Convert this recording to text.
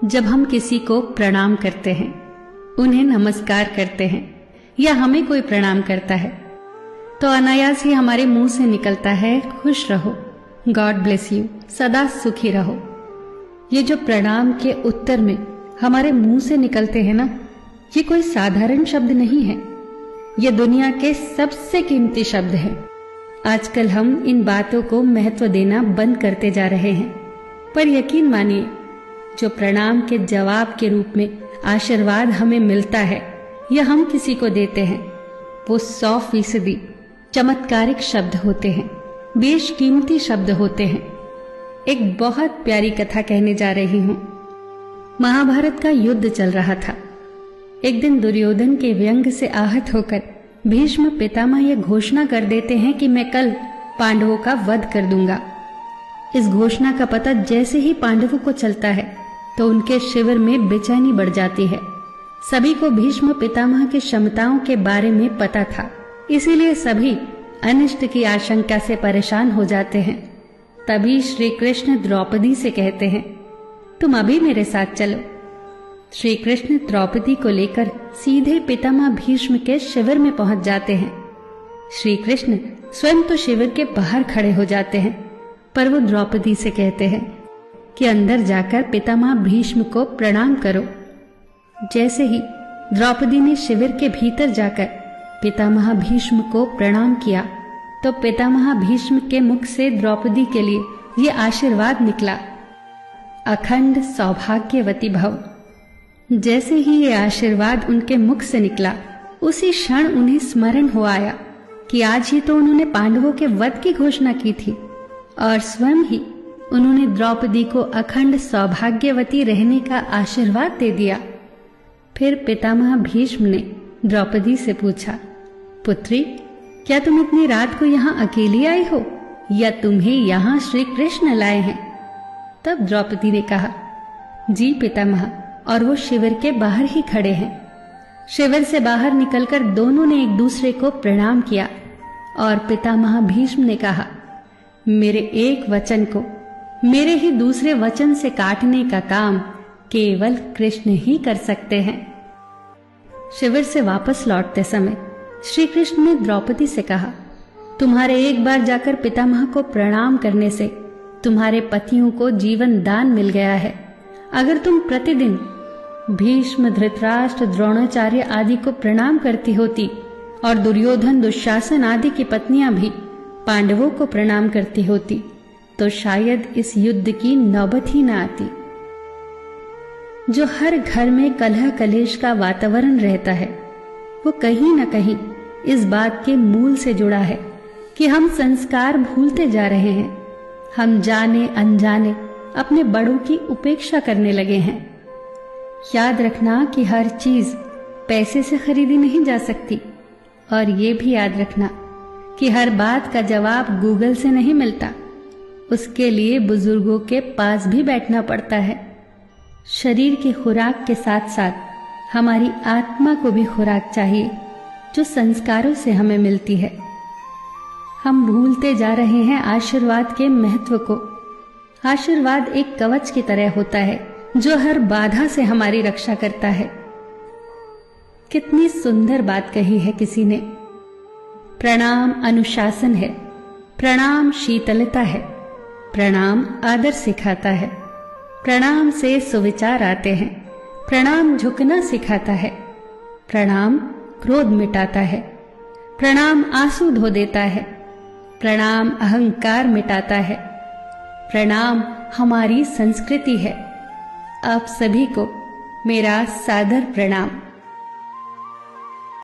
जब हम किसी को प्रणाम करते हैं, उन्हें नमस्कार करते हैं या हमें कोई प्रणाम करता है, तो अनायास ही हमारे मुंह से निकलता है खुश रहो, गॉड ब्लेस यू, सदा सुखी रहो। ये जो प्रणाम के उत्तर में हमारे मुंह से निकलते हैं ना, ये कोई साधारण शब्द नहीं है, ये दुनिया के सबसे कीमती शब्द हैं। आजकल हम इन बातों को महत्व देना बंद करते जा रहे हैं, पर यकीन मानिए, जो प्रणाम के जवाब के रूप में आशीर्वाद हमें मिलता है या हम किसी को देते हैं, वो 100% चमत्कारिक शब्द होते हैं, बेशकीमती शब्द होते हैं। एक बहुत प्यारी कथा कहने जा रही हूं। महाभारत का युद्ध चल रहा था। एक दिन दुर्योधन के व्यंग से आहत होकर भीष्म पितामह यह घोषणा कर देते हैं कि मैं कल पांडवों का वध कर दूंगा। इस घोषणा का पता जैसे ही पांडवों को चलता है तो उनके शिविर में बेचैनी बढ़ जाती है। सभी को भीष्म पितामह की क्षमताओं के बारे में पता था, इसीलिए सभी अनिष्ट की आशंका से परेशान हो जाते हैं। तभी श्री कृष्ण द्रौपदी से कहते हैं, तुम अभी मेरे साथ चलो। श्री कृष्ण द्रौपदी को लेकर सीधे पितामह भीष्म के शिविर में पहुंच जाते हैं। श्री कृष्ण स्वयं तो शिविर के बाहर खड़े हो जाते हैं, पर वो द्रौपदी से कहते हैं कि अंदर जाकर पितामह भीष्म को प्रणाम करो। जैसे ही द्रौपदी ने शिविर के भीतर जाकर पितामह भीष्म को प्रणाम किया, तो पितामह भीष्म के मुख से द्रौपदी के लिए ये आशीर्वाद निकला, अखंड सौभाग्यवती भव। जैसे ही ये आशीर्वाद उनके मुख से निकला, उसी क्षण उन्हें स्मरण हो आया कि आज ही तो उन्होंने पांडवों के वध की घोषणा की थी और स्वयं ही उन्होंने द्रौपदी को अखंड सौभाग्यवती रहने का आशीर्वाद दे दिया। फिर पितामह भीष्म ने द्रौपदी से पूछा, पुत्री, क्या तुम इतनी रात को यहाँ अकेली आई हो या तुम्हें यहाँ श्री कृष्ण लाए हैं? तब द्रौपदी ने कहा, जी पितामह, और वो शिविर के बाहर ही खड़े हैं। शिविर से बाहर निकलकर दोनों ने एक दूसरे को प्रणाम किया और पितामह भीष्म ने कहा, मेरे एक वचन को मेरे ही दूसरे वचन से काटने का काम केवल कृष्ण ही कर सकते हैं। शिविर से वापस लौटते समय श्री कृष्ण ने द्रौपदी से कहा, तुम्हारे एक बार जाकर पितामह को प्रणाम करने से तुम्हारे पतियों को जीवन दान मिल गया है। अगर तुम प्रतिदिन भीष्म, धृतराष्ट्र, द्रोणाचार्य आदि को प्रणाम करती होती और दुर्योधन, दुशासन आदि की पत्नियां भी पांडवों को प्रणाम करती होती, तो शायद इस युद्ध की नौबत ही न आती। जो हर घर में कलह कलेश का वातावरण रहता है, वो कहीं न कहीं इस बात के मूल से जुड़ा है कि हम संस्कार भूलते जा रहे हैं। हम जाने अनजाने अपने बड़ों की उपेक्षा करने लगे हैं। याद रखना कि हर चीज पैसे से खरीदी नहीं जा सकती, और ये भी याद रखना कि हर बात का जवाब गूगल से नहीं मिलता। उसके लिए बुजुर्गों के पास भी बैठना पड़ता है। शरीर की खुराक के साथ साथ हमारी आत्मा को भी खुराक चाहिए, जो संस्कारों से हमें मिलती है। हम भूलते जा रहे हैं आशीर्वाद के महत्व को। आशीर्वाद एक कवच की तरह होता है, जो हर बाधा से हमारी रक्षा करता है। कितनी सुंदर बात कही है किसी ने। प्रणाम अनुशासन है, प्रणाम शीतलता है, प्रणाम आदर सिखाता है, प्रणाम से सुविचार आते हैं, प्रणाम झुकना सिखाता है, प्रणाम क्रोध मिटाता है, प्रणाम आंसू धो देता है, प्रणाम अहंकार मिटाता है, प्रणाम हमारी संस्कृति है। आप सभी को मेरा सादर प्रणाम।